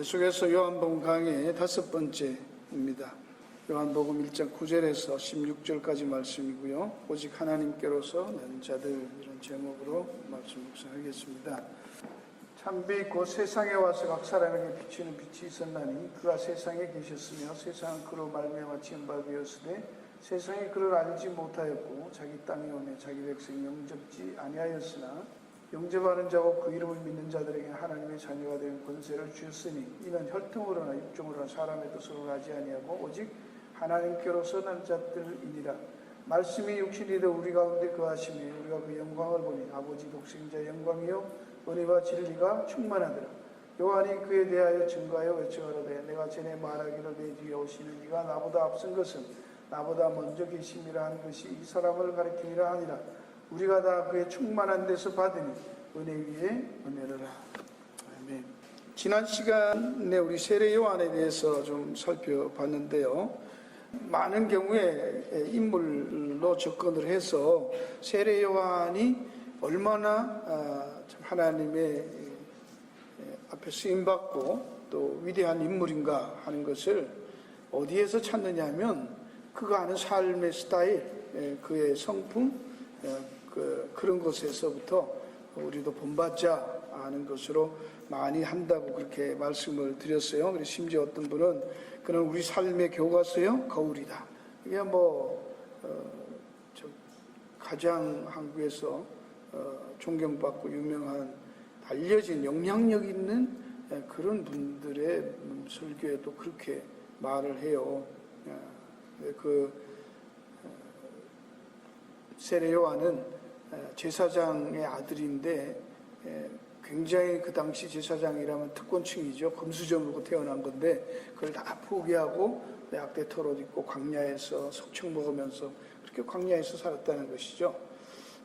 계속해서 요한복음 강의 5번째입니다. 요한복음 1장 9절에서 16절까지 말씀이고요. 오직 하나님께로서 난 자들, 이런 제목으로 말씀 묵상하겠습니다. 참비 곧 세상에 와서 각 사람에게 비추는 빛이 있었나니 그가 세상에 계셨으며 세상은 그로 말미암아 지은 바 되었으되 세상이 그를 알지 못하였고 자기 땅에 오매 자기 백성 영접지 아니하였으나 영접하는 자고 그 이름을 믿는 자들에게 하나님의 자녀가 되는 권세를 주셨으니 이는 혈통으로나 육종으로나 사람의 뜻으로 하지 아니하고 오직 하나님께로서 난 자들이니라. 말씀이 육신이 되어 우리 가운데 거하시며 우리가 그 영광을 보니 아버지 독생자의 영광이요 은혜와 진리가 충만하더라. 요한이 그에 대하여 증거하여 외쳐가로되 내가 전에 말하기를 내 뒤에 오시는 이가 나보다 앞선 것은 나보다 먼저 계심이라 한 것이 이 사람을 가리킴이라 하니라. 우리가 다 그의 충만한 데서 받으니 은혜 위에 은혜를 하라. 아멘. 지난 시간에 우리 세례 요한에 대해서 좀 살펴봤는데요. 많은 경우에 인물로 접근을 해서 세례 요한이 얼마나 하나님의 앞에 쓰임받고 또 위대한 인물인가 하는 것을 어디에서 찾느냐 하면 그가 하는 삶의 스타일, 그의 성품, 그런 것에서부터 우리도 본받자 하는 것으로 많이 한다고 그렇게 말씀을 드렸어요. 그래서 심지어 어떤 분은 그는 우리 삶의 교과서요 거울이다. 이게 가장 한국에서 존경받고 유명한 알려진 영향력 있는 그런 분들의 설교에도 그렇게 말을 해요. 세례 요한은 제사장의 아들인데 굉장히 그 당시 제사장이라면 특권층이죠. 금수저물고 태어난 건데 그걸 다 포기하고 약대 털옷 입고 광야에서 석청 먹으면서 그렇게 광야에서 살았다는 것이죠.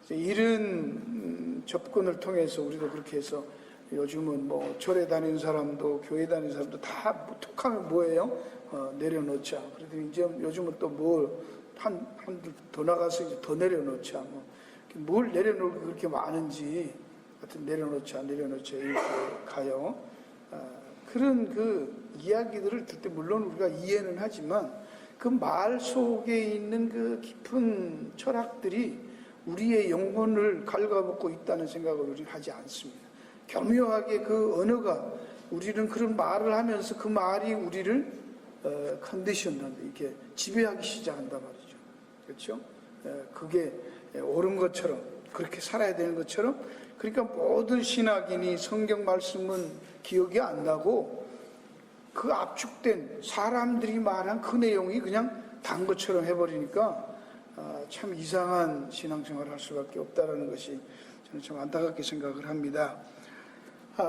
이런 접근을 통해서 우리도 그렇게 해서 요즘은 절에 다니는 사람도 교회 다니는 사람도 다 툭하면 뭐예요? 내려놓자. 그래도 이제 요즘은 또 한들 더 나가서 이제 더 내려놓자. 뭘 내려놓을 게 그렇게 많은지 하여튼 내려놓자 이렇게 가요. 그런 그 이야기들을 들 때 물론 우리가 이해는 하지만 그 말 속에 있는 그 깊은 철학들이 우리의 영혼을 갉아먹고 있다는 생각을 우리는 하지 않습니다. 교묘하게 그 언어가 우리는 그런 말을 하면서 그 말이 우리를 컨디션한다, 이렇게 지배하기 시작한단 말이죠. 그렇죠? 그게 옳은 것처럼 그렇게 살아야 되는 것처럼, 그러니까 모든 신학인이 성경 말씀은 기억이 안 나고 그 압축된 사람들이 말한 그 내용이 그냥 단 것처럼 해버리니까 참 이상한 신앙생활을 할 수밖에 없다는 것이 저는 참 안타깝게 생각을 합니다.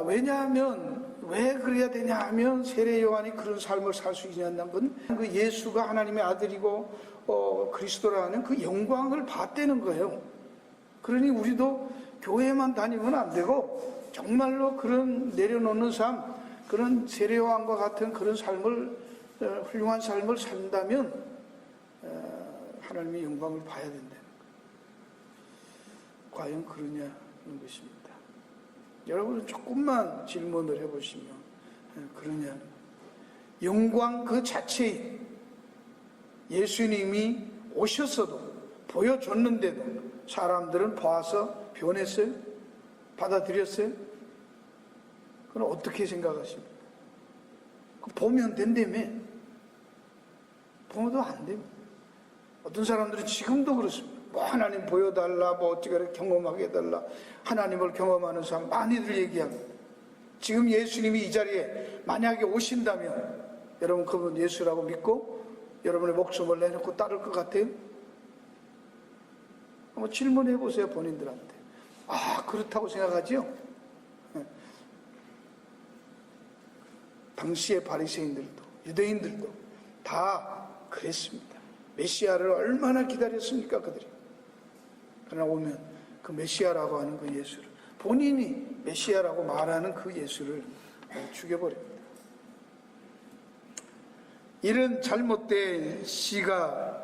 왜냐하면 왜 그래야 되냐 하면 세례 요한이 그런 삶을 살 수 있냐는 건 그 예수가 하나님의 아들이고 그리스도라는 그 영광을 봤다는 거예요. 그러니 우리도 교회만 다니면 안 되고 정말로 그런 내려놓는 삶, 그런 세례 요한과 같은 그런 삶을, 훌륭한 삶을 산다면 하나님의 영광을 봐야 된다는 거예요. 과연 그러냐는 것입니다. 여러분은 조금만 질문을 해보시면 그러냐는, 영광 그 자체에 예수님이 오셨어도 보여줬는데도 사람들은 봐서 변했어요? 받아들였어요? 그럼 어떻게 생각하십니까? 보면 된다며. 보면도 안 됩니다. 어떤 사람들은 지금도 그렇습니다. 하나님 보여달라, 어떻게 경험하게 해달라, 하나님을 경험하는 사람 많이들 얘기합니다. 지금 예수님이 이 자리에 만약에 오신다면 여러분 그분 예수라고 믿고 여러분의 목숨을 내놓고 따를 것 같아요? 한번 질문해 보세요, 본인들한테. 그렇다고 생각하죠? 당시의 바리새인들도 유대인들도 다 그랬습니다. 메시아를 얼마나 기다렸습니까, 그들이. 그러나 오면 그 메시아라고 하는 그 예수를, 본인이 메시아라고 말하는 그 예수를 죽여버립니다. 이런 잘못된 시각을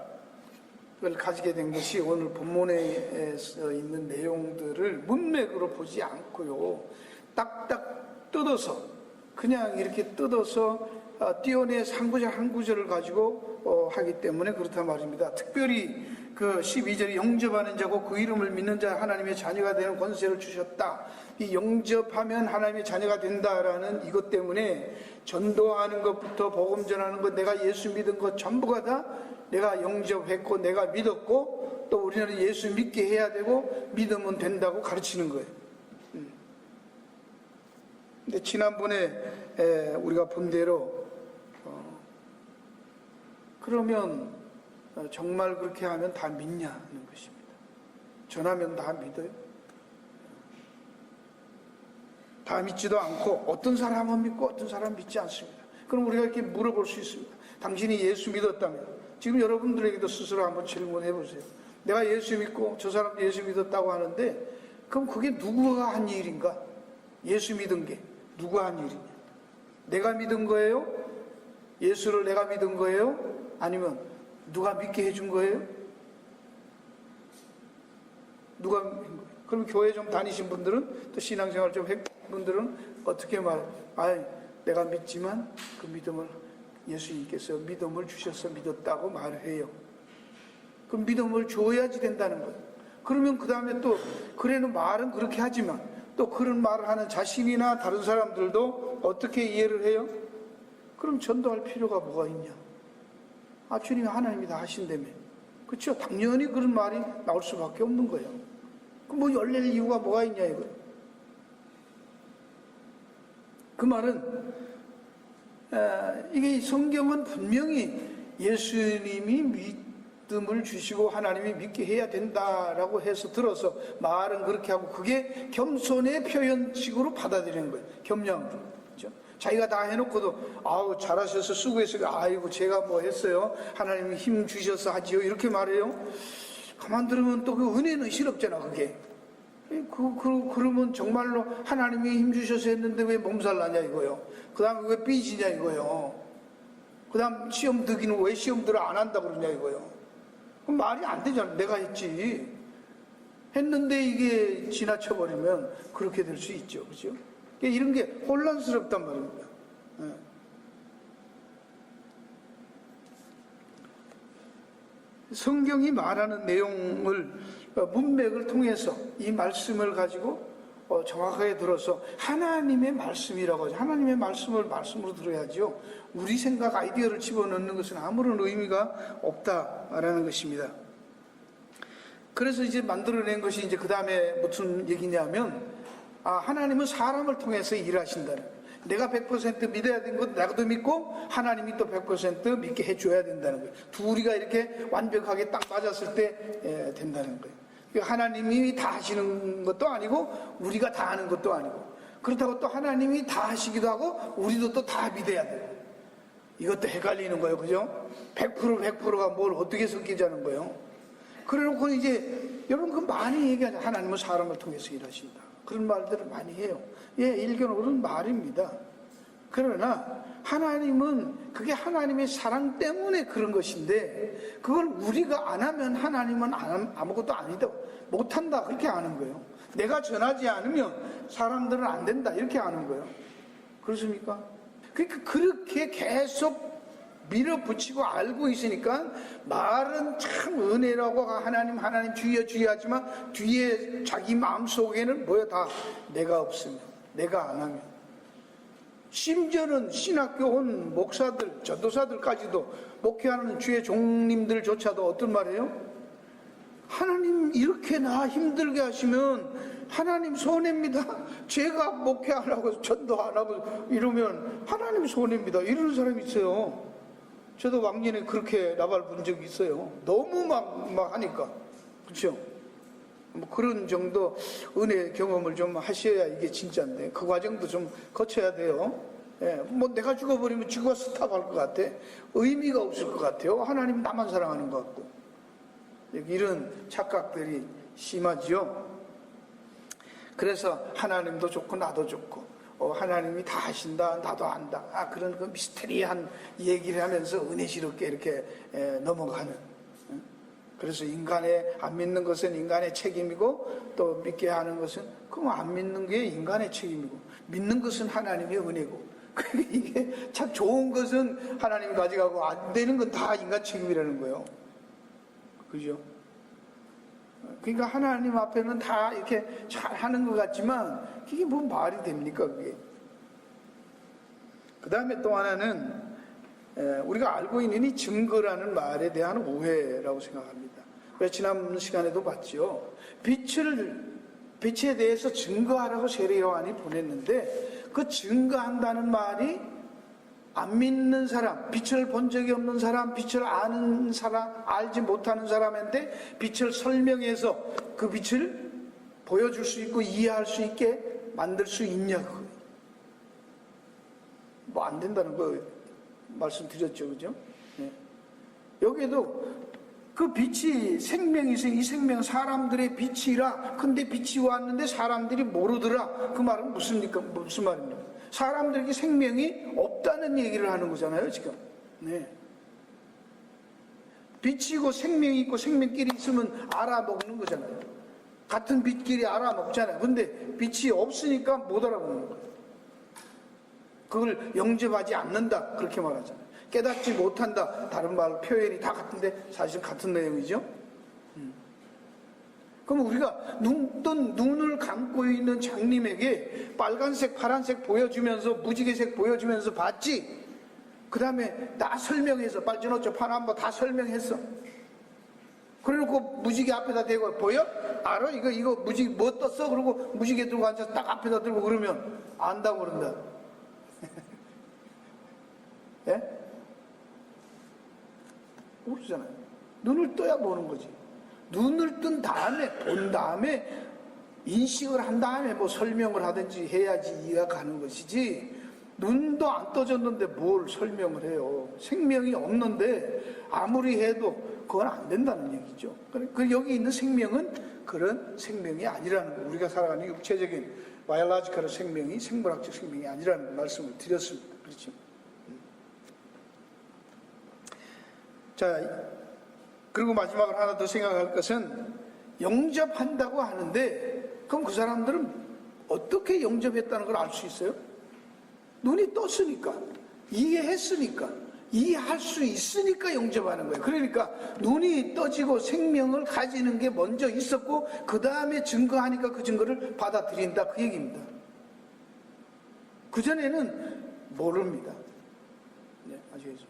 가지게 된 것이 오늘 본문에 있는 내용들을 문맥으로 보지 않고요, 딱딱 뜯어서 그냥 이렇게 뜯어서 띄어내서 한 구절 한 구절을 가지고 하기 때문에 그렇단 말입니다. 특별히 그 12절에 영접하는 자고 그 이름을 믿는 자 하나님의 자녀가 되는 권세를 주셨다. 이 영접하면 하나님의 자녀가 된다라는 이것 때문에 전도하는 것부터 복음 전하는 것, 내가 예수 믿은 것 전부가 다 내가 영접했고 내가 믿었고 또 우리는 예수 믿게 해야 되고 믿으면 된다고 가르치는 거예요. 근데 지난번에 우리가 본 대로 그러면 정말 그렇게 하면 다 믿냐는 것입니다. 전하면 다 믿어요? 다 믿지도 않고 어떤 사람은 믿고 어떤 사람은 믿지 않습니다. 그럼 우리가 이렇게 물어볼 수 있습니다. 당신이 예수 믿었다면, 지금 여러분들에게도 스스로 한번 질문해 보세요. 내가 예수 믿고 저 사람도 예수 믿었다고 하는데 그럼 그게 누구가 한 일인가? 예수 믿은 게 누가 한 일이냐? 내가 믿은 거예요? 예수를 내가 믿은 거예요? 아니면 누가 믿게 해준 거예요? 누가 믿은 거예요? 그럼 교회 좀 다니신 분들은 또 신앙생활 좀 한 분들은 어떻게 말해요? 내가 믿지만 그 믿음을 예수님께서 믿음을 주셔서 믿었다고 말을 해요. 그 믿음을 줘야지 된다는 거예요. 그러면 그 다음에 또 그래는 말은 그렇게 하지만 또 그런 말을 하는 자신이나 다른 사람들도 어떻게 이해를 해요? 그럼 전도할 필요가 뭐가 있냐? 주님이 하나님이 다 하신다며. 그렇죠? 당연히 그런 말이 나올 수밖에 없는 거예요. 그럼 뭐 열릴 이유가 뭐가 있냐 이거예요. 그 말은 이게 성경은 분명히 예수님이 믿음을 주시고 하나님이 믿게 해야 된다라고 해서 들어서 말은 그렇게 하고 그게 겸손의 표현식으로 받아들이는 거예요. 겸양으로. 그렇죠? 자기가 다 해놓고도 잘하셔서 수고했어요. 아이고 제가 뭐 했어요. 하나님이 힘 주셔서 하지요. 이렇게 말해요. 가만 들으면 또 그 은혜는 실없잖아 그게. 그러면 정말로 하나님이 힘 주셔서 했는데 왜 몸살 나냐 이거요. 그 다음에 왜 삐지냐 이거요. 그 다음 시험 들기는 왜 시험 들어 안 한다고 그러냐 이거요. 그럼 말이 안 되잖아. 내가 했지. 했는데 이게 지나쳐버리면 그렇게 될 수 있죠. 그죠? 이런 게 혼란스럽단 말입니다. 성경이 말하는 내용을 문맥을 통해서 이 말씀을 가지고 정확하게 들어서 하나님의 말씀이라고 하죠. 하나님의 말씀을 말씀으로 들어야죠. 우리 생각 아이디어를 집어넣는 것은 아무런 의미가 없다라는 것입니다. 그래서 이제 만들어낸 것이 이제 그 다음에 무슨 얘기냐면 하나님은 사람을 통해서 일하신다는 거예요. 내가 100% 믿어야 되는 것 나도 믿고 하나님이 또 100% 믿게 해줘야 된다는 거예요. 둘이가 이렇게 완벽하게 딱 맞았을 때 된다는 거예요. 하나님이 다 하시는 것도 아니고 우리가 다 하는 것도 아니고 그렇다고 또 하나님이 다 하시기도 하고 우리도 또 다 믿어야 돼요. 이것도 헷갈리는 거예요. 그죠? 100%가 뭘 어떻게 섞이자는 거예요. 그래놓고 이제 여러분 그 많이 얘기하죠. 하나님은 사람을 통해서 일하신다. 그런 말들을 많이 해요. 일견으로는 말입니다. 그러나 하나님은 그게 하나님의 사랑 때문에 그런 것인데 그걸 우리가 안 하면 하나님은 아무것도 아니다. 못한다. 그렇게 아는 거예요. 내가 전하지 않으면 사람들은 안 된다. 이렇게 아는 거예요. 그렇습니까? 그러니까 그렇게 계속 밀어붙이고 알고 있으니까 말은 참 은혜라고 하나님 주여 하지만 뒤에 자기 마음속에는 뭐야 다 내가 없으면 내가 안 하면 심지어는 신학교 온 목사들 전도사들까지도 목회하는 주의 종님들조차도 어떤 말이에요? 하나님 이렇게 나 힘들게 하시면 하나님 손해입니다. 제가 목회 안 하고 전도 안 하고 이러면 하나님 손해입니다. 이러는 사람이 있어요. 저도 왕년에 그렇게 나발 본 적이 있어요. 너무 막 하니까. 그렇죠? 뭐 그런 정도 은혜 경험을 좀 하셔야 이게 진짜인데 그 과정도 좀 거쳐야 돼요. 뭐 내가 죽어버리면 지구가 스탑할 것 같아. 의미가 없을 것 같아요. 하나님 나만 사랑하는 것 같고. 이런 착각들이 심하죠. 그래서 하나님도 좋고 나도 좋고 하나님이 다 하신다 나도 안다 그런 그 미스테리한 얘기를 하면서 은혜스럽게 이렇게 넘어가는. 그래서 인간의 안 믿는 것은 인간의 책임이고 또 믿게 하는 것은 그럼 안 믿는 게 인간의 책임이고 믿는 것은 하나님의 은혜고 이게 참 좋은 것은 하나님이 가져가고 안 되는 건 다 인간 책임이라는 거예요. 그죠? 그러니까 하나님 앞에는 다 이렇게 잘 하는 것 같지만 그게 뭐 말이 됩니까 그게? 그 다음에 또 하나는 우리가 알고 있는 이 증거라는 말에 대한 오해라고 생각합니다. 왜 지난 시간에도 봤죠. 빛에 대해서 증거하라고 세례 요한이 보냈는데 그 증거한다는 말이 안 믿는 사람, 빛을 본 적이 없는 사람, 빛을 아는 사람, 알지 못하는 사람한테 빛을 설명해서 그 빛을 보여줄 수 있고 이해할 수 있게 만들 수 있냐고. 뭐 안 된다는 거 말씀드렸죠, 그죠? 네. 여기에도 그 빛이 생명이 있어요. 이 생명 사람들의 빛이라. 근데 빛이 왔는데 사람들이 모르더라. 그 말은 무슨 말입니까? 사람들에게 생명이 없다는 얘기를 하는 거잖아요, 지금. 네. 빛이고 생명이 있고 생명끼리 있으면 알아먹는 거잖아요. 같은 빛끼리 알아먹잖아요. 근데 빛이 없으니까 못 알아먹는 거예요. 그걸 영접하지 않는다. 그렇게 말하잖아요. 깨닫지 못한다. 다른 말 표현이 다 같은데 사실 같은 내용이죠. 그럼 우리가 눈을 감고 있는 장님에게 빨간색, 파란색 보여주면서 무지개색 보여주면서 봤지. 그 다음에 다 설명해서 빨주노초 파란보 다 설명했어. 그래놓고 무지개 앞에다 대고 보여? 알아? 이거 무지개 뭐 떴어? 그러고 무지개 들고 앉아서 딱 앞에다 들고 그러면 안다고 그런다. 예? 모르잖아요. 눈을 떠야 보는 거지. 눈을 뜬 다음에 본 다음에 인식을 한 다음에 뭐 설명을 하든지 해야지 이해가 가는 것이지. 눈도 안 떠졌는데 뭘 설명을 해요. 생명이 없는데 아무리 해도 그건 안 된다는 얘기죠. 그 여기 있는 생명은 그런 생명이 아니라는 거. 우리가 살아가는 육체적인 바이올로지컬 생명이 생물학적 생명이 아니라는 말씀을 드렸습니다. 그렇죠? 자, 그리고 마지막으로 하나 더 생각할 것은 영접한다고 하는데 그럼 그 사람들은 어떻게 영접했다는 걸 알 수 있어요? 눈이 떴으니까, 이해했으니까, 이해할 수 있으니까 영접하는 거예요. 그러니까 눈이 떠지고 생명을 가지는 게 먼저 있었고 그 다음에 증거하니까 그 증거를 받아들인다, 그 얘기입니다. 그전에는 모릅니다. 네, 아시겠죠?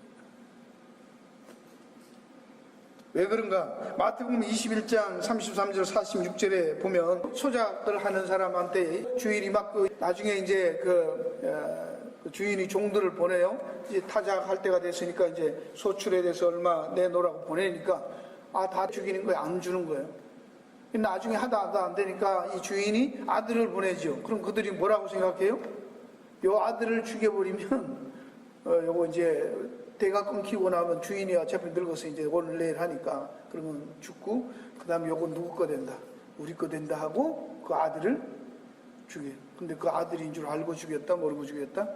왜 그런가? 마태복음 21장 33절 46절에 보면 소작을 하는 사람한테 주인이 막 나중에 이제 그 주인이 종들을 보내요. 이제 타작할 때가 됐으니까 이제 소출에 대해서 얼마 내놓으라고 보내니까 다 죽이는 거예요. 안 주는 거예요. 나중에 하다 안 되니까 이 주인이 아들을 보내죠. 그럼 그들이 뭐라고 생각해요? 요 아들을 죽여버리면 요거 이제 대가 끊기고 나면 주인이 어차피 늙어서 이제 오늘 내일 하니까 그러면 죽고 그 다음에 요거 누구 거 된다? 우리 거 된다 하고 그 아들을 죽여요. 근데 그 아들인 줄 알고 죽였다? 모르고 죽였다?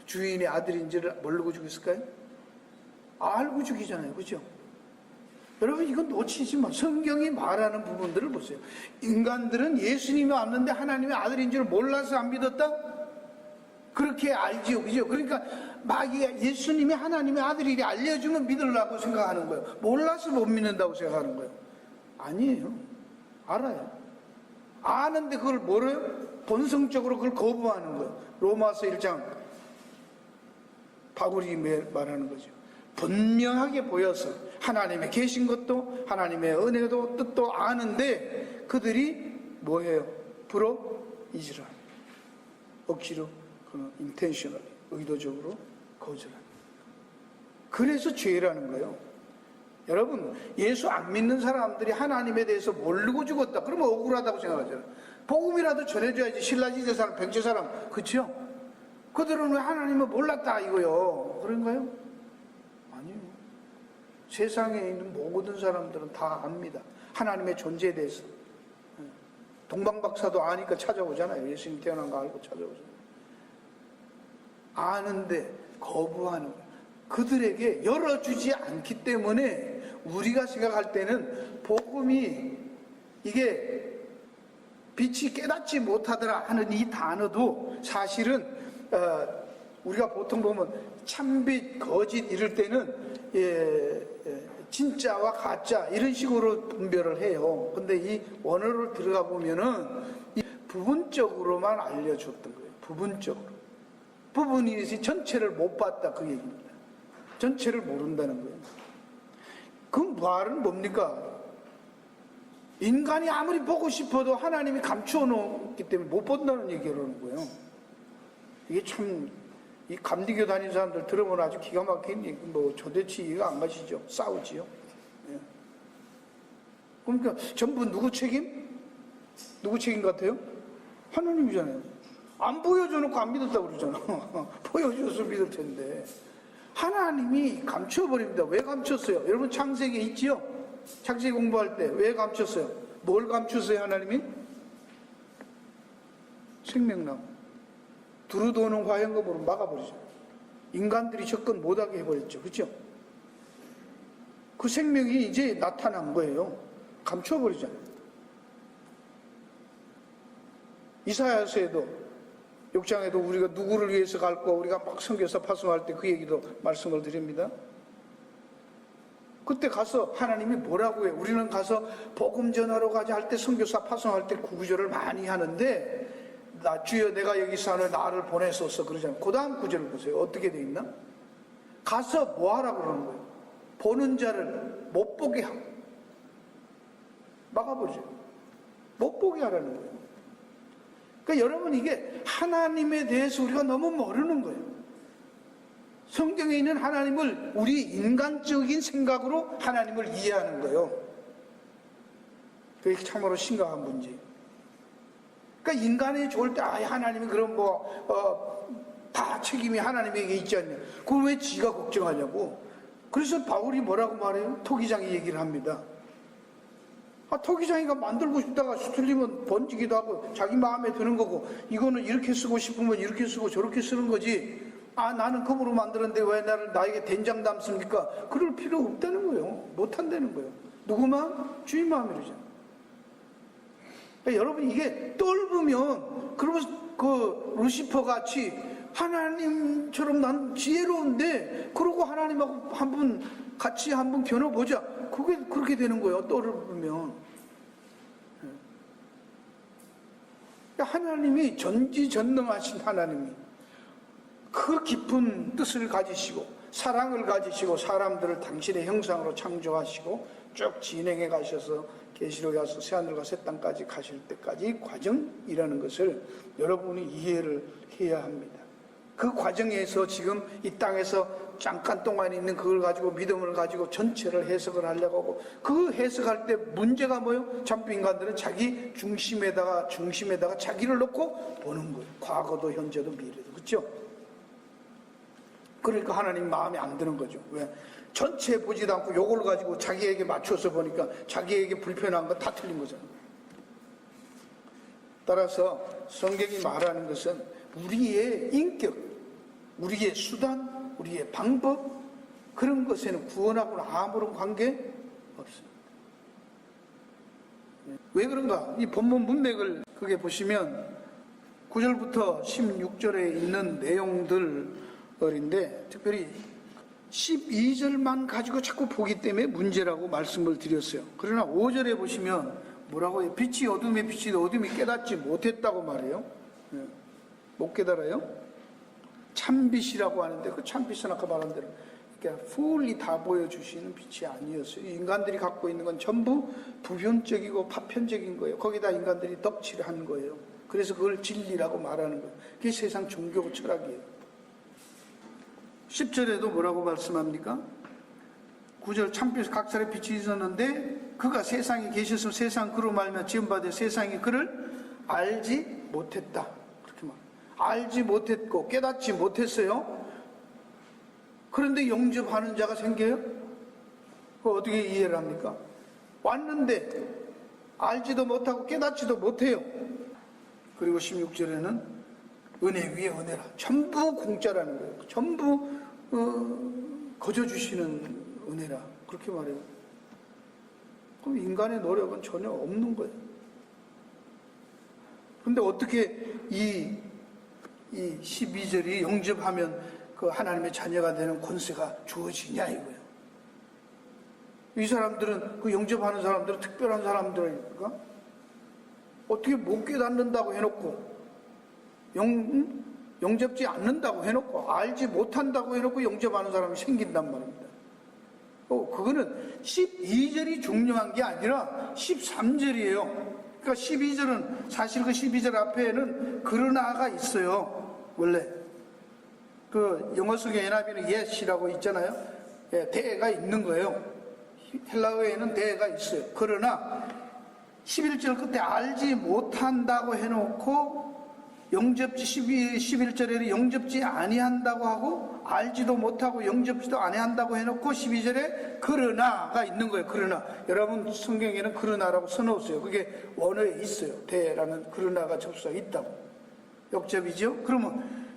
주인의 아들인 줄 모르고 죽였을까요? 알고 죽이잖아요. 그죠? 여러분 이건 놓치지 마. 성경이 말하는 부분들을 보세요. 인간들은 예수님이 왔는데 하나님의 아들인 줄 몰라서 안 믿었다? 그렇게 알지요. 그죠? 그러니까 막 예수님이 하나님의 아들이래 알려주면 믿으려고 생각하는 거예요. 몰라서 못 믿는다고 생각하는 거예요. 아니에요. 알아요. 아는데 그걸 모르요? 본성적으로 그걸 거부하는 거예요. 로마서 1장 바울이 말하는 거죠. 분명하게 보여서 하나님의 계신 것도 하나님의 은혜도 뜻도 아는데 그들이 뭐해요? 불어 이지라 억지로 intentional 의도적으로 거절하는. 그래서 죄라는 거예요. 여러분 예수 안 믿는 사람들이 하나님에 대해서 모르고 죽었다 그러면 억울하다고 생각하잖아요. 복음이라도 전해줘야지. 신라시대 사람, 백제 사람, 그렇죠? 그들은 왜 하나님을 몰랐다 이거요? 그런가요? 아니요. 세상에 있는 모든 사람들은 다 압니다. 하나님의 존재에 대해서. 동방박사도 아니까 찾아오잖아요. 예수님 태어난 거 알고 찾아오잖아요. 아는데 거부하는 거예요. 그들에게 열어주지 않기 때문에 우리가 생각할 때는 복음이 이게 빛이 깨닫지 못하더라 하는 이 단어도 사실은 우리가 보통 보면 참빛, 거짓 이럴 때는 진짜와 가짜 이런 식으로 분별을 해요. 근데 이 원어로 들어가 보면은 이 부분적으로만 알려줬던 거예요. 부분적으로. 부분이 전체를 못 봤다 그 얘기입니다. 전체를 모른다는 거예요. 그 말은 뭡니까? 인간이 아무리 보고 싶어도 하나님이 감추어 놓기 때문에 못 본다는 얘기를 하는 거예요. 이게 참, 이 감리교 다니는 사람들 들어보면 아주 기가 막힌 얘기, 도대체 이해가 안 가시죠? 싸우지요. 예. 그러니까 전부 누구 책임? 누구 책임 같아요? 하나님이잖아요. 안 보여줘놓고 안 믿었다고 그러잖아. 보여줘서 믿을 텐데. 하나님이 감춰버립니다. 왜 감췄어요? 여러분 창세기에 있지요? 창세기 공부할 때 왜 감췄어요? 뭘 감췄어요 하나님이? 생명나무. 두루 도는 화형검으로 막아버리죠. 인간들이 접근 못하게 해버렸죠. 그렇죠? 그 생명이 이제 나타난 거예요. 감춰버리잖아요. 이사야서에도 6장에도 우리가 누구를 위해서 갈 거 우리가 막 선교사 파송할 때 그 얘기도 말씀을 드립니다. 그때 가서 하나님이 뭐라고 해요? 우리는 가서 복음 전하러 가자 할 때 선교사 파송할 때 구절을 많이 하는데 나 주여 내가 여기서 하늘 나를 보내소서 그러잖아요. 그 다음 구절을 보세요. 어떻게 돼 있나? 가서 뭐 하라고 그러는 거예요? 보는 자를 못 보게 하고 막아버리죠. 못 보게 하라는 거예요. 그러니까 여러분 이게 하나님에 대해서 우리가 너무 모르는 거예요. 성경에 있는 하나님을 우리 인간적인 생각으로 하나님을 이해하는 거예요. 그게 참으로 심각한 문제예요. 그러니까 인간이 좋을 때 하나님이 그럼 다 책임이 하나님에게 있지 않냐. 그걸 왜 지가 걱정하냐고. 그래서 바울이 뭐라고 말해요? 토기장이 얘기를 합니다. 토기장이가 만들고 싶다가 틀리면 번지기도 하고 자기 마음에 드는 거고 이거는 이렇게 쓰고 싶으면 이렇게 쓰고 저렇게 쓰는 거지. 나는 금으로 만들었는데 왜 나에게 된장 담습니까? 그럴 필요 없다는 거예요. 못한다는 거예요. 누구 마음? 주인 마음이잖아요. 그러니까 여러분 이게 떫으면 그러면서 그 루시퍼 같이 하나님처럼 난 지혜로운데 그러고 하나님하고 같이 한번 겨눠보자. 그게 그렇게 되는 거예요. 떫으면. 하나님이 전지전능하신 하나님이 그 깊은 뜻을 가지시고 사랑을 가지시고 사람들을 당신의 형상으로 창조하시고 쭉 진행해 가셔서 계시록에 가서 새하늘과 새 땅까지 가실 때까지 과정이라는 것을 여러분이 이해를 해야 합니다. 그 과정에서 지금 이 땅에서 잠깐 동안 있는 그걸 가지고 믿음을 가지고 전체를 해석을 하려고 하고 그 해석할 때 문제가 뭐예요? 참부 인간들은 자기 중심에다가 자기를 놓고 보는 거예요. 과거도 현재도 미래도. 그렇죠? 그러니까 하나님 마음에 안 드는 거죠. 왜? 전체 보지도 않고 요걸 가지고 자기에게 맞춰서 보니까 자기에게 불편한 건 다 틀린 거잖아요. 따라서 성경이 말하는 것은 우리의 인격, 우리의 수단, 우리의 방법 그런 것에는 구원하고는 아무런 관계 없습니다. 왜 그런가? 이 본문 문맥을 그게 보시면 9절부터 16절에 있는 내용들인데 특별히 12절만 가지고 자꾸 보기 때문에 문제라고 말씀을 드렸어요. 그러나 5절에 보시면 뭐라고 해요? 빛이 어둠에 비치되 어둠이 깨닫지 못했다고 말해요. 못 깨달아요? 참빛이라고 하는데 그 참빛은 아까 말한 대로 그러니까 fully 다 보여주시는 빛이 아니었어요. 인간들이 갖고 있는 건 전부 부변적이고 파편적인 거예요. 거기다 인간들이 덕칠한 거예요. 그래서 그걸 진리라고 말하는 거예요. 그게 세상 종교 철학이에요. 10절에도 뭐라고 말씀합니까? 9절 참빛 각설의 빛이 있었는데 그가 세상에 계셨으면 세상 그로 말며 지음받아 세상이 그를 알지 못했다. 그렇게 말. 알지 못했고 깨닫지 못했어요. 그런데 영접하는 자가 생겨요? 그거 어떻게 이해를 합니까? 왔는데 알지도 못하고 깨닫지도 못해요. 그리고 16절에는 은혜 위에 은혜라. 전부 공짜라는 거예요. 전부 거저 주시는 은혜라. 그렇게 말해요. 그럼 인간의 노력은 전혀 없는 거예요. 그런데 어떻게 이 이 12절이 영접하면 그 하나님의 자녀가 되는 권세가 주어지냐 이거예요. 이 사람들은, 그 영접하는 사람들은 특별한 사람들이니까 어떻게 못 깨닫는다고 해놓고 영접지 않는다고 해놓고 알지 못한다고 해놓고 영접하는 사람이 생긴단 말입니다. 그거는 12절이 중요한 게 아니라 13절이에요. 그러니까 12절은 사실 그 12절 앞에는 그러나가 있어요. 원래 그 영어 속에 NIV는 yet이라고 있잖아요. 대가 있는 거예요. 헬라어에는 대가 있어요. 그러나 11절 끝에 알지 못한다고 해놓고 영접지 11절에는 영접지 아니한다고 하고 알지도 못하고 영접지도 아니한다고 해놓고 12절에 그러나가 있는 거예요. 그러나 여러분 성경에는 그러나라고 써놓았어요. 그게 원어에 있어요. 대라는 그러나가 접수가 있다고. 역접이죠. 그러면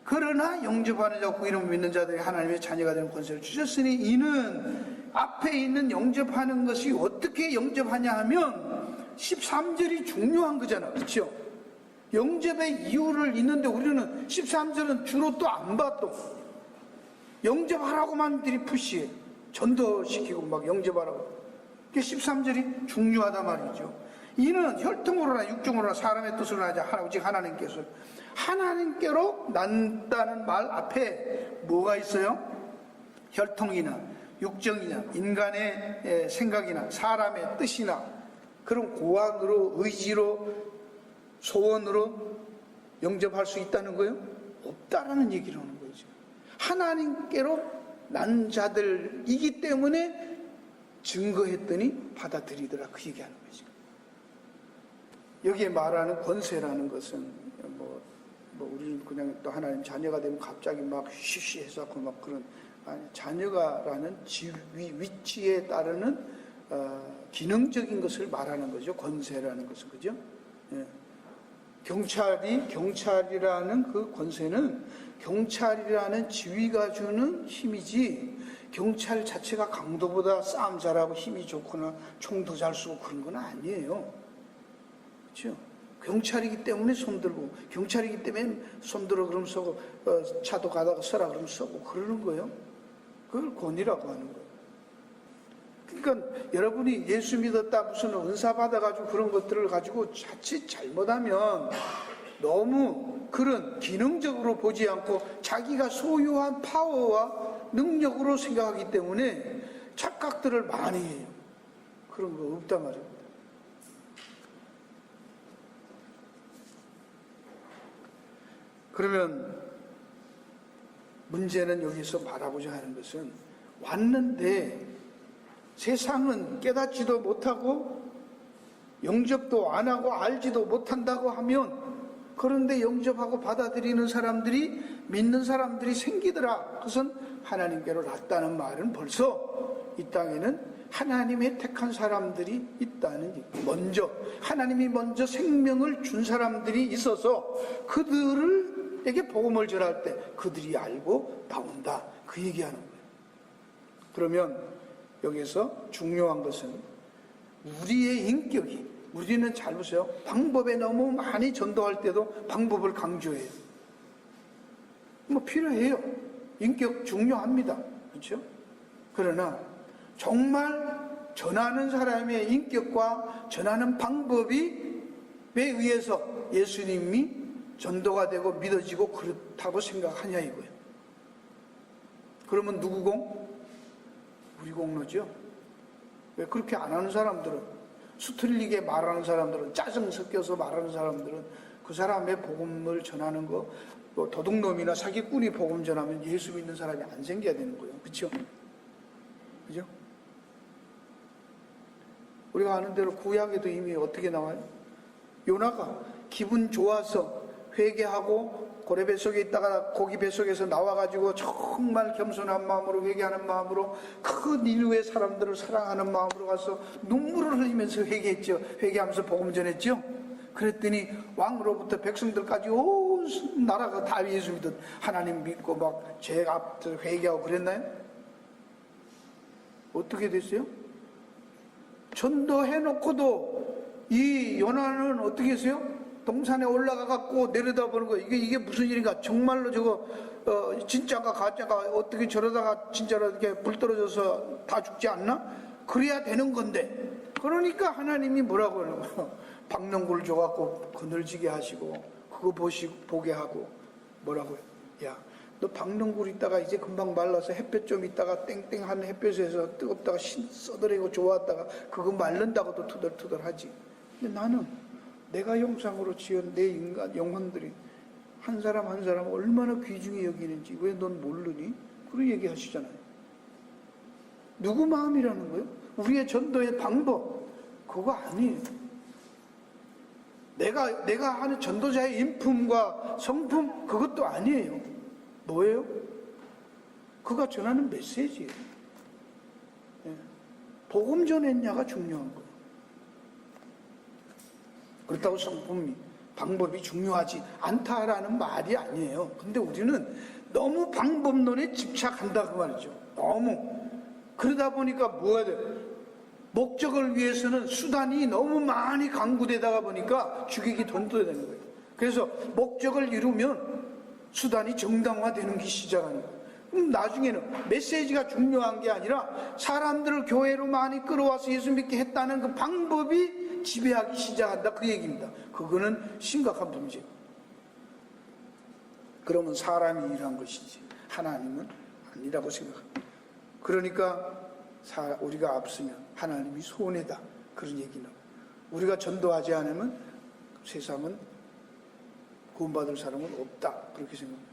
그러나 영접하는 자고 그 이름을 믿는 자들이 하나님의 자녀가 되는 권세를 주셨으니 이는 앞에 있는 영접하는 것이 어떻게 영접하냐 하면 13절이 중요한 거잖아. 그렇죠? 영접의 이유를 있는데 우리는 13절은 주로 또 안 봐. 또 영접하라고만 들이푸시 전도시키고 막 영접하라고. 그게 13절이 중요하단 말이죠. 이는 혈통으로나 육정으로나 사람의 뜻으로 하지 오직 하나님께로 난다는 말 앞에 뭐가 있어요? 혈통이나 육정이나 인간의 생각이나 사람의 뜻이나 그런 고안으로 의지로 소원으로 영접할 수 있다는 거예요? 없다라는 얘기를 하는 거죠. 하나님께로 난 자들이기 때문에 증거했더니 받아들이더라, 그 얘기하는 거죠. 여기에 말하는 권세라는 것은 우리는 그냥 또 하나님 자녀가 되면 갑자기 막 쉬쉬해서 막 그런, 아니, 자녀가라는 위치에 따르는 기능적인 것을 말하는 거죠. 권세라는 것은. 그죠? 예. 경찰이라는 그 권세는 경찰이라는 지위가 주는 힘이지, 경찰 자체가 강도보다 싸움 잘하고 힘이 좋거나 총도 잘 쏘고 그런 건 아니에요. 그렇죠? 경찰이기 때문에 손들고, 경찰이기 때문에 손들어 그러면 서고, 차도 가다가 서라 그러면 서고 그러는 거예요. 그걸 권위라고 하는 거예요. 그러니까 여러분이 예수 믿었다 무슨 은사 받아가지고 그런 것들을 가지고 자칫 잘못하면 너무 그런 기능적으로 보지 않고 자기가 소유한 파워와 능력으로 생각하기 때문에 착각들을 많이 해요. 그런 거 없단 말입니다. 그러면 문제는 여기서 말하고자 하는 것은, 왔는데 세상은 깨닫지도 못하고 영접도 안 하고 알지도 못한다고 하면, 그런데 영접하고 받아들이는 사람들이, 믿는 사람들이 생기더라. 그것은 하나님께로 났다는 말은 벌써 이 땅에는 하나님의 택한 사람들이 있다는 얘기. 하나님이 먼저 생명을 준 사람들이 있어서 그들에게 복음을 전할 때 그들이 알고 나온다, 그 얘기하는 거예요. 그러면 여기서 중요한 것은 우리의 인격이, 우리는 잘 보세요. 방법에 너무 많이 전도할 때도 방법을 강조해요. 필요해요. 인격 중요합니다. 그렇죠? 그러나 정말 전하는 사람의 인격과 전하는 방법이 왜 의해서 예수님이 전도가 되고 믿어지고 그렇다고 생각하냐 이거예요. 그러면 누구 공? 우리 공로죠. 왜 그렇게 안 하는 사람들은, 수틀리게 말하는 사람들은, 짜증 섞여서 말하는 사람들은 그 사람의 복음을 전하는 거, 도둑놈이나 사기꾼이 복음 전하면 예수 믿는 사람이 안 생겨야 되는 거예요. 그렇죠? 그죠? 우리가 아는 대로 구약에도 이미 어떻게 나와요? 요나가 기분 좋아서 회개하고 고래 뱃속에 있다가 고기 뱃속에서 나와가지고 정말 겸손한 마음으로, 회개하는 마음으로, 그 니느웨 사람들을 사랑하는 마음으로 가서 눈물을 흘리면서 회개했죠. 회개하면서 복음 전했죠. 그랬더니 왕으로부터 백성들까지 온 나라가 다 예수 믿었, 하나님 믿고 막 죄 앞에서 회개하고 그랬나요? 어떻게 됐어요? 전도해놓고도 이 요나는 어떻게 했어요? 동산에 올라가 갖고 내려다보는 거, 이게 무슨 일인가? 정말로 저거 진짜가 가짜가 어떻게 저러다가 진짜로 이렇게 불 떨어져서 다 죽지 않나? 그래야 되는 건데. 그러니까 하나님이 뭐라고 하는 거예요? 박농구를 줘갖고 그늘지게 하시고 그거 보게 하고 뭐라고 해요? 야, 너 박농구를 있다가 이제 금방 말라서 햇볕 좀 있다가 땡땡한 햇볕에서 뜨겁다가 써드리고 좋았다가 그거 말른다고도 투덜투덜하지. 근데 나는 내가 형상으로 지은 내 인간 영혼들이 한 사람 한 사람 얼마나 귀중히 여기는지 왜 넌 모르니? 그런 얘기 하시잖아요. 누구 마음이라는 거예요? 우리의 전도의 방법 그거 아니에요. 내가 하는 전도자의 인품과 성품 그것도 아니에요. 뭐예요? 그가 전하는 메시지예요. 예. 복음 전했냐가 중요한 거예요. 그렇다고 성품이 방법이 중요하지 않다라는 말이 아니에요. 근데 우리는 너무 방법론에 집착한다 그 말이죠. 너무. 그러다 보니까 뭐가 돼요? 목적을 위해서는 수단이 너무 많이 강구되다가 보니까 죽이기 돈도 되는 거예요. 그래서 목적을 이루면 수단이 정당화되는 게 시작하는 거예요. 그럼 나중에는 메시지가 중요한 게 아니라 사람들을 교회로 많이 끌어와서 예수 믿게 했다는 그 방법이 지배하기 시작한다 그 얘기입니다. 그거는 심각한 문제예요. 그러면 사람이 일한 것이지 하나님은 아니라고 생각합니다. 그러니까 우리가 앞서면 하나님이 손해다 그런 얘기는 우리가 전도하지 않으면 세상은 구원받을 사람은 없다 그렇게 생각합니다.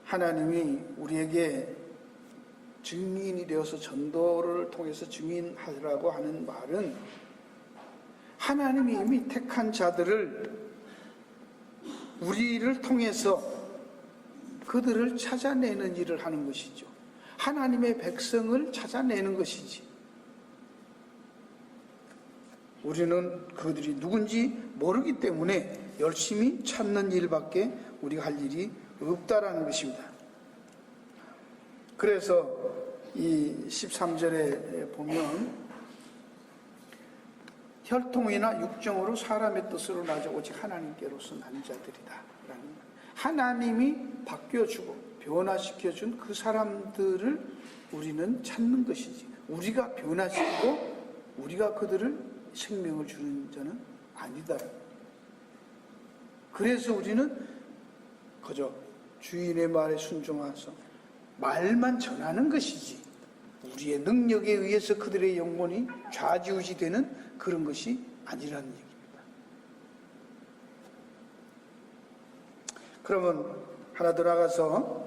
하나님이 우리에게 증인이 되어서 전도를 통해서 증인하라고 하는 말은 하나님이 이미 택한 자들을 우리를 통해서 그들을 찾아내는 일을 하는 것이죠. 하나님의 백성을 찾아내는 것이지. 우리는 그들이 누군지 모르기 때문에 열심히 찾는 일밖에 우리가 할 일이 없다라는 것입니다. 그래서 이 13절에 보면 혈통이나 육정으로 사람의 뜻으로 나지 오직 하나님께로서 난 자들이다 라는 하나님이 바뀌어주고 변화시켜준 그 사람들을 우리는 찾는 것이지 우리가 변화시키고 우리가 그들을 생명을 주는 자는 아니다. 그래서 우리는 그저 주인의 말에 순종해서 말만 전하는 것이지 우리의 능력에 의해서 그들의 영혼이 좌지우지되는 그런 것이 아니라는 얘기입니다. 그러면 하나 더 나가서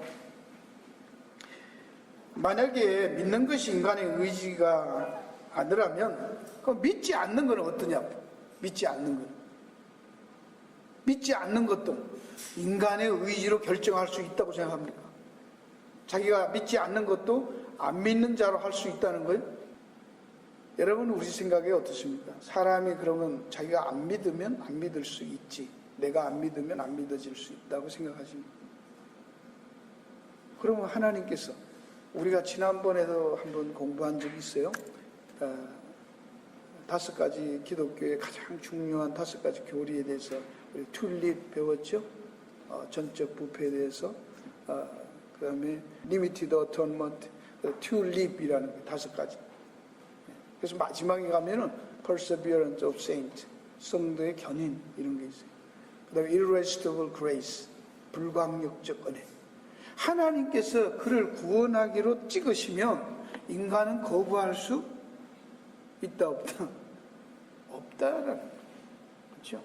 만약에 믿는 것이 인간의 의지가 아니라면 그 믿지 않는 건 어떠냐고. 믿지 않는 건. 믿지 않는 것도 인간의 의지로 결정할 수 있다고 생각합니까? 자기가 믿지 않는 것도 안 믿는 자로 할 수 있다는 거예요? 여러분 우리 생각에 어떻습니까? 사람이 그러면 자기가 안 믿으면 안 믿을 수 있지 내가 안 믿으면 안 믿어질 수 있다고 생각하십니까? 그러면 하나님께서 우리가 지난번에도 한번 공부한 적이 있어요. 5가지 기독교의 가장 중요한 5가지 교리에 대해서 우리 튤립 배웠죠. 전적 부패에 대해서 그 다음에 리미티드 어톤먼트 튤립이라는 게 5가지. 그래서 마지막에 가면은 perseverance of saint 성도의 견인 이런 게 있어요. 그 다음에 irresistible grace 불광력적 은혜. 하나님께서 그를 구원하기로 찍으시면 인간은 거부할 수 있다 없다? 없다라는 거죠. 그렇죠?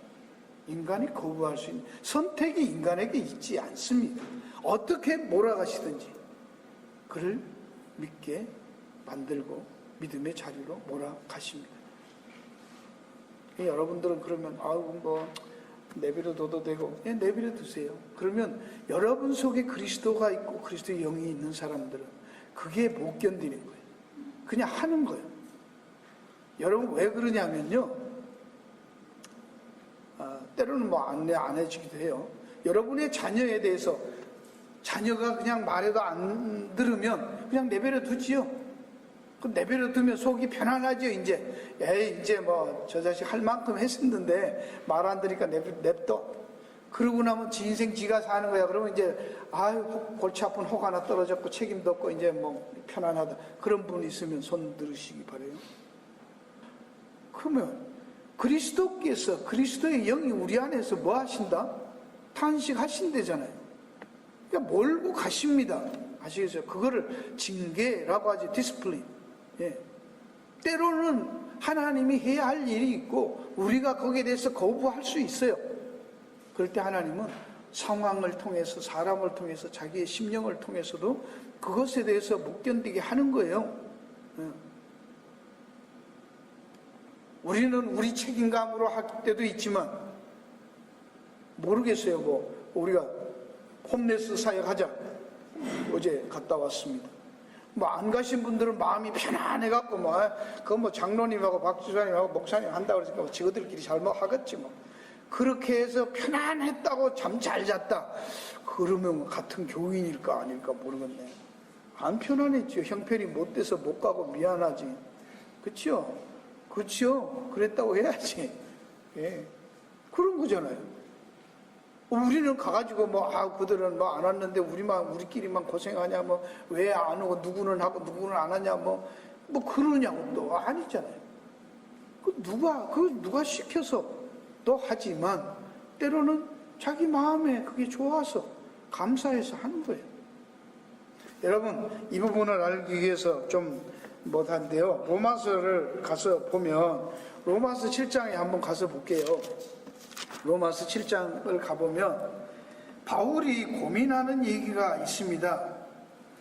인간이 거부할 수 있는 선택이 인간에게 있지 않습니다. 어떻게 몰아가시든지 그를 믿게 만들고 믿음의 자리로 몰아가십니다. 여러분들은 그러면 뭐 내버려둬도 되고 내버려 두세요. 그러면 여러분 속에 그리스도가 있고 그리스도의 영이 있는 사람들은 그게 못 견디는 거예요. 그냥 하는 거예요. 여러분 왜 그러냐면요. 때로는 뭐 안 해주기도 해요. 여러분의 자녀에 대해서 자녀가 그냥 말해도 안 들으면 그냥 내버려 두지요. 그 내버려 두면 속이 편안하죠. 이제 에이 이제 뭐 저 자식 할 만큼 했었는데 말 안 들으니까 냅둬. 그러고 나면 지 인생 지가 사는 거야. 그러면 이제 아유 골치 아픈 혹 하나 떨어졌고 책임도 없고 이제 뭐 편안하다. 그런 분 있으면 손 들으시기 바래요. 그러면 그리스도께서 그리스도의 영이 우리 안에서 뭐 하신다? 탄식하신대잖아요. 그러니까 몰고 가십니다. 아시겠어요? 그거를 징계라고 하지. 디스플린. 예. 때로는 하나님이 해야 할 일이 있고 우리가 거기에 대해서 거부할 수 있어요. 그럴 때 하나님은 상황을 통해서 사람을 통해서 자기의 심령을 통해서도 그것에 대해서 못 견디게 하는 거예요. 우리는 우리 책임감으로 할 때도 있지만 모르겠어요. 뭐 우리가 홈레스 사역하자 어제 갔다 왔습니다. 뭐 안 가신 분들은 마음이 편안해갖고 뭐 장로님하고 박지사님하고 목사님 한다고 그러니까 뭐 지그들끼리 잘 뭐 하겠지 뭐. 그렇게 해서 편안했다고 잠 잘 잤다. 그러면 같은 교인일까 아닐까 모르겠네. 안 편안했죠. 형편이 못 돼서 못 가고 미안하지. 그치요? 그치요? 그랬다고 해야지. 예. 그런 거잖아요. 우리는 가가지고 그들은 안 왔는데 우리끼리만 고생하냐, 왜 안 오고 누구는 하고 누구는 안 하냐, 그러냐고 또 아니잖아요. 누가 시켜서 또 하지만 때로는 자기 마음에 그게 좋아서 감사해서 하는 거예요. 여러분 이 부분을 알기 위해서 좀 못한데요. 로마서를 가서 보면 로마서 7장에 한번 가서 볼게요. 로마서 7장을 가보면 바울이 고민하는 얘기가 있습니다.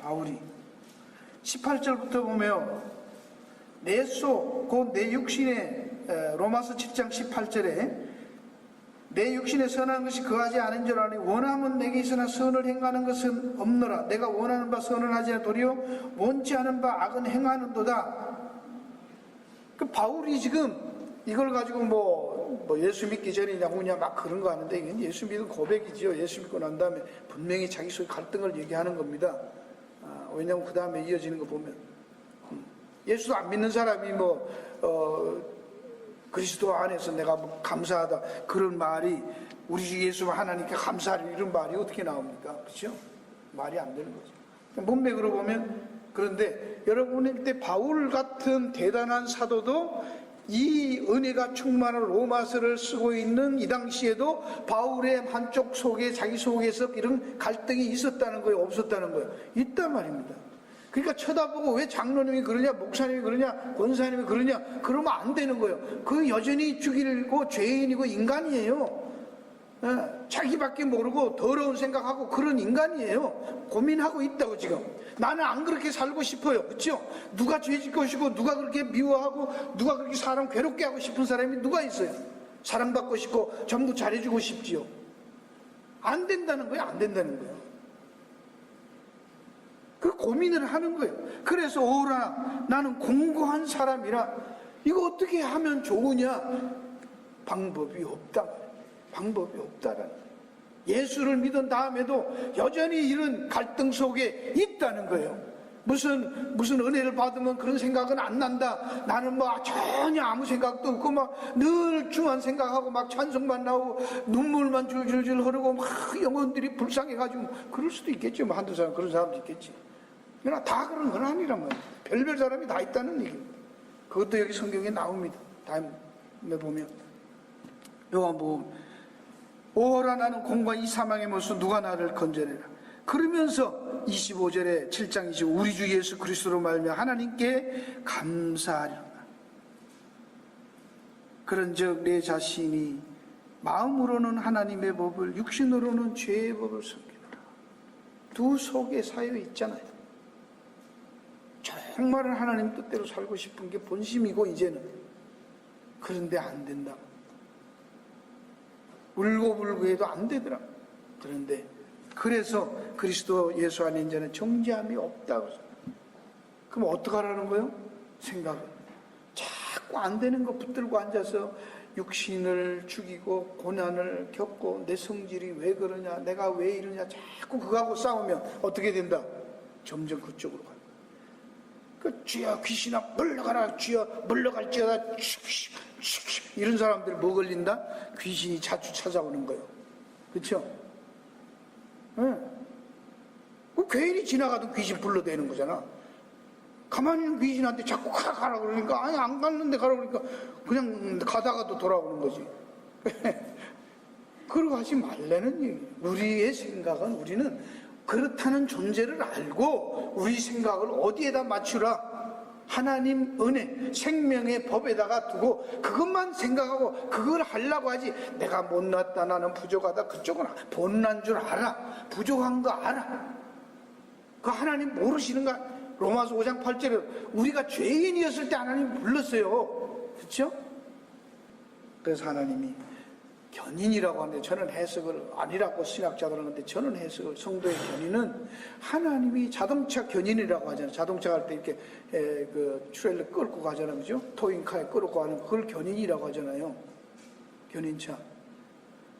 바울이 18절부터 보면 내 속, 곧 내 육신에 로마서 7장 18절에 내 육신에 선한 것이 거하지 않은 줄 아니 원함은 내게 있으나 선을 행하는 것은 없노라. 내가 원하는 바 선을 하지 않아 도리어 원치 않은 바 악은 행하는도다. 그 바울이 지금 이걸 가지고 뭐 예수 믿기 전이냐 후냐 막 그런 거 하는데 이건 예수 믿은 고백이지요. 예수 믿고 난 다음에 분명히 자기 속의 갈등을 얘기하는 겁니다. 왜냐하면 그 다음에 이어지는 거 보면 예수도 안 믿는 사람이 그리스도 안에서 내가 감사하다 그런 말이 우리 주 예수 하나님께 감사하리 이런 말이 어떻게 나옵니까? 그렇죠? 말이 안 되는 거죠. 문맥으로 보면 그런데 여러분의 때 바울 같은 대단한 사도도 이 은혜가 충만한 로마서를 쓰고 있는 이 당시에도 바울의 한쪽 속에 자기 속에서 이런 갈등이 있었다는 거예요? 없었다는 거예요? 있단 말입니다. 그러니까 쳐다보고 왜 장로님이 그러냐, 목사님이 그러냐, 권사님이 그러냐, 그러면 안 되는 거예요. 그 여전히 죽이고 죄인이고 인간이에요. 자기밖에 모르고 더러운 생각하고 그런 인간이에요. 고민하고 있다고 지금. 나는 안 그렇게 살고 싶어요. 그렇죠? 누가 죄 짓고 싶고 누가 그렇게 미워하고 누가 그렇게 사람 괴롭게 하고 싶은 사람이 누가 있어요? 사랑받고 싶고 전부 잘해주고 싶지요. 안 된다는 거예요. 안 된다는 거예요. 그 고민을 하는 거예요. 그래서 오라 나는 공고한 사람이라 이거 어떻게 하면 좋으냐? 방법이 없다. 방법이 없다라는 거예요. 예수를 믿은 다음에도 여전히 이런 갈등 속에 있다는 거예요. 무슨 은혜를 받으면 그런 생각은 안 난다. 나는 전혀 아무 생각도 없고 늘 중한 생각하고 찬송만 나오고 눈물만 줄줄줄 흐르고 영혼들이 불쌍해가지고 그럴 수도 있겠죠. 한두 사람 그런 사람도 있겠지. 그러나 다 그런 건 아니란 말이에요. 별별 사람이 다 있다는 얘기입니다. 그것도 여기 성경에 나옵니다. 다음에 보면 요한복음 오라 나는 공과 이 사망의 모습 누가 나를 건져내라. 그러면서 25절에 7장 25 우리 주 예수 그리스도로 말미암아 하나님께 감사하리라. 그런즉 내 자신이 마음으로는 하나님의 법을 육신으로는 죄의 법을 섬기노라. 두 속에 사여 있잖아요. 정말은 하나님 뜻대로 살고 싶은 게 본심이고 이제는 그런데 안 된다. 울고불고 해도 안 되더라. 그런데 그래서 그리스도 예수 안에 이제는 정죄함이 없다고. 그럼 어떡하라는 거예요? 생각을. 자꾸 안 되는 거 붙들고 앉아서 육신을 죽이고 고난을 겪고 내 성질이 왜 그러냐, 내가 왜 이러냐, 자꾸 그거하고 싸우면 어떻게 된다? 점점 그쪽으로 가요. 쥐야 귀신아 물러가라, 쥐야 물러갈지어다, 이런 사람들 뭐 걸린다? 귀신이 자주 찾아오는 거예요. 그렇죠? 그 괜히 지나가도 귀신 불러대는 거잖아. 가만히 있는 귀신한테 자꾸 가라 그러니까, 아니 안 갔는데 가라 그러니까 그냥 가다가도 돌아오는 거지. 그러고 하지 말라는 얘기예요. 우리의 생각은, 우리는 그렇다는 존재를 알고 우리 생각을 어디에다 맞추라? 하나님 은혜, 생명의 법에다가 두고 그것만 생각하고 그걸 하려고 하지. 내가 못났다, 나는 부족하다, 그쪽은 못난 줄 알아. 부족한 거 알아. 그 하나님 모르시는가? 로마서 5장 8절에 우리가 죄인이었을 때 하나님 불렀어요. 그렇죠? 그래서 하나님이 견인이라고 하는데, 저는 해석을 아니라고 신학자들은 하는데, 저는 해석을, 성도의 견인은 하나님이 자동차 견인이라고 하잖아요. 자동차 갈 때 이렇게 그 트레일러 끌고 가잖아요. 그죠? 토잉카에 끌고 가는 그걸 견인이라고 하잖아요. 견인차.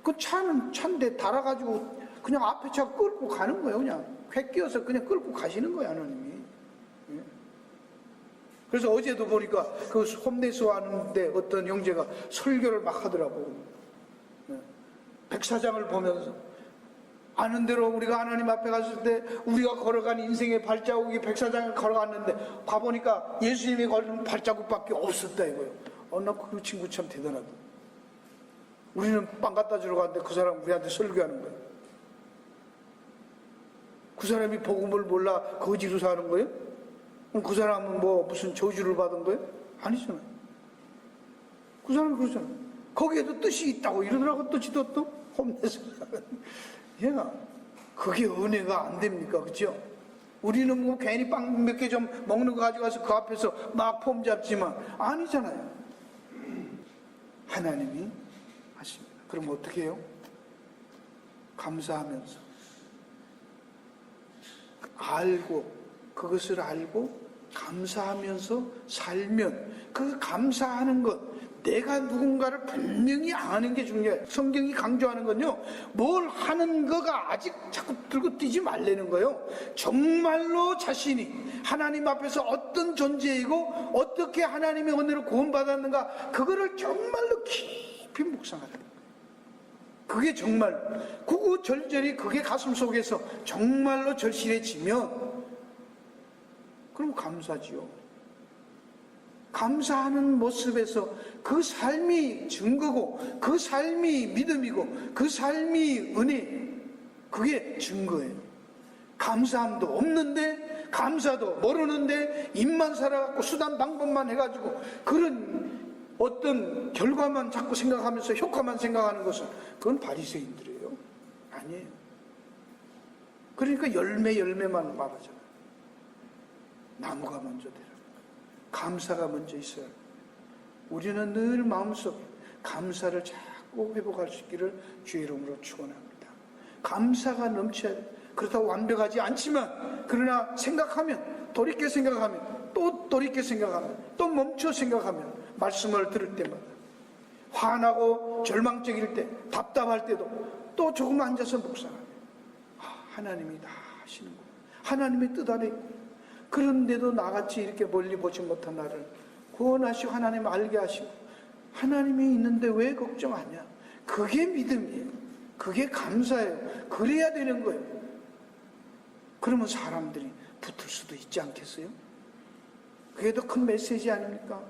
그 차는 차인데 달아가지고 그냥 앞에 차 끌고 가는 거예요. 그냥 회 끼워서 그냥 끌고 가시는 거예요, 하나님이. 그래서 어제도 보니까 그 홈레스 하는데 어떤 형제가 설교를 막 하더라고. 백사장을 보면서 아는 대로 우리가 하나님 앞에 갔을 때 우리가 걸어간 인생의 발자국이 백사장을 걸어갔는데 가보니까 예수님이 걸은 발자국밖에 없었다 이거예요. 나 그 친구 참 대단하다. 우리는 빵 갖다 주러 갔는데 그 사람 우리한테 설교하는 거예요. 그 사람이 복음을 몰라 거지로 사는 거예요? 그럼 그 사람은 뭐 무슨 저주를 받은 거예요? 아니잖아요. 그 사람이 그러잖아요. 거기에도 뜻이 있다고 이러더라고. 뜻이도 또 홈내서 얘가 그게 은혜가 안 됩니까? 그렇죠? 우리는 뭐 괜히 빵 몇 개 좀 먹는 거 가져가서 그 앞에서 막 폼 잡지만 아니잖아요. 하나님이 하십니다. 그럼 어떻게 해요? 감사하면서 알고, 그것을 알고 감사하면서 살면, 그 감사하는 것, 내가 누군가를 분명히 아는 게 중요해요. 성경이 강조하는 건요, 뭘 하는 거가 아직 자꾸 들고 뛰지 말라는 거예요. 정말로 자신이 하나님 앞에서 어떤 존재이고 어떻게 하나님의 은혜로 구원받았는가, 그거를 정말로 깊이 묵상하는 거예요. 그게 정말 구구절절히 그게 가슴 속에서 정말로 절실해지면 그럼 감사지요. 감사하는 모습에서 그 삶이 증거고, 그 삶이 믿음이고, 그 삶이 은혜, 그게 증거예요. 감사함도 없는데, 감사도 모르는데, 입만 살아갖고 수단 방법만 해가지고 그런 어떤 결과만 자꾸 생각하면서 효과만 생각하는 것은 그건 바리새인들이에요. 아니에요. 그러니까 열매만 말하잖아요. 나무가 먼저 되라. 감사가 먼저 있어야 합니다. 우리는 늘 마음속에 감사를 자꾸 회복할 수 있기를 주의 이름으로 축원합니다. 감사가 넘쳐야 돼요. 그렇다고 완벽하지 않지만, 그러나 생각하면, 돌이켜 생각하면, 또 돌이켜 생각하면, 또 멈춰 생각하면, 말씀을 들을 때마다 화나고 절망적일 때, 답답할 때도 또 조금 앉아서 묵상하면 하나님이 다 하시는구나. 하나님의 뜻 안에 그런데도 나같이 이렇게 멀리 보지 못한 나를 구원하시고 하나님 알게 하시고, 하나님이 있는데 왜 걱정하냐. 그게 믿음이에요. 그게 감사예요. 그래야 되는 거예요. 그러면 사람들이 붙을 수도 있지 않겠어요? 그게 더 큰 메시지 아닙니까?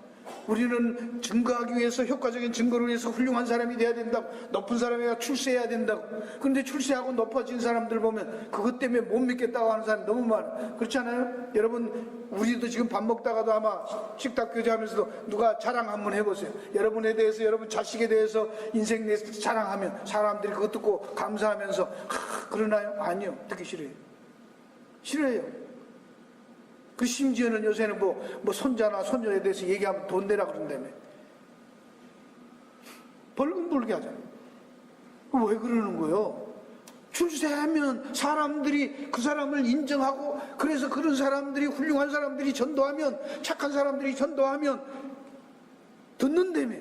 우리는 증거하기 위해서, 효과적인 증거를 위해서 훌륭한 사람이 돼야 된다고, 높은 사람이 출세해야 된다고. 그런데 출세하고 높아진 사람들 보면 그것 때문에 못 믿겠다고 하는 사람이 너무 많아요. 그렇지 않아요? 여러분, 우리도 지금 밥 먹다가도 아마 식탁 교제하면서도 누가 자랑 한번 해보세요. 여러분에 대해서, 여러분 자식에 대해서 인생 내에서 자랑하면 사람들이 그것 듣고 감사하면서 그러나요? 아니요. 듣기 싫어요. 싫어요. 그 심지어는 요새는 뭐 손자나 손녀에 대해서 얘기하면 돈 내라 그런다며. 벌금 벌게 하잖아요. 왜 그러는 거예요? 출세하면 사람들이 그 사람을 인정하고, 그래서 그런 사람들이, 훌륭한 사람들이 전도하면, 착한 사람들이 전도하면 듣는다며.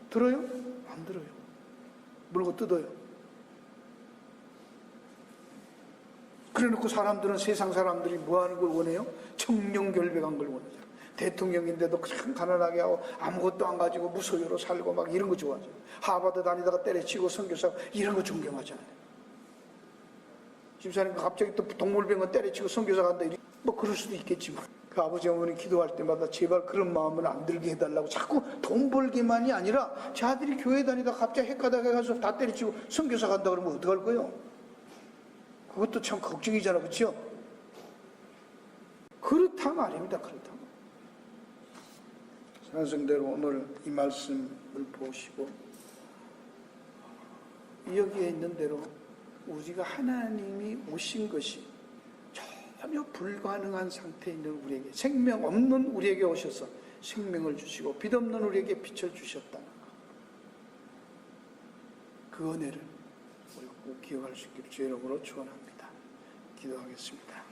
들어요? 안 들어요. 물고 뜯어요. 그래놓고 사람들은, 세상 사람들이 뭐 하는 걸 원해요? 청렴결백한 걸 원하죠. 대통령인데도 그냥 가난하게 하고 아무것도 안 가지고 무소유로 살고 막 이런 거 좋아하죠. 하버드 다니다가 때려치고 선교사 이런 거 존경하잖아요. 집사님 갑자기 또 동물병원 때려치고 선교사 간다, 뭐 그럴 수도 있겠지만, 그 아버지 어머니 기도할 때마다 제발 그런 마음은 안 들게 해달라고 자꾸 돈 벌기만이 아니라 자들이 교회 다니다 갑자기 핵가닥에 가서 다 때려치고 선교사 간다 그러면 어떡할 거예요? 그것도 참 걱정이잖아, 그렇죠? 그렇다 말입니다. 그렇다. 산성대로 오늘 이 말씀을 보시고 여기에 있는 대로 우리가 하나님이 오신 것이 전혀 불가능한 상태에 있는 우리에게, 생명 없는 우리에게 오셔서 생명을 주시고 빛 없는 우리에게 빛을 주셨다는 것, 그 은혜를 우리 꼭 기억할 수 있기를 주의 이름으로 축원합니다. 기도하겠습니다.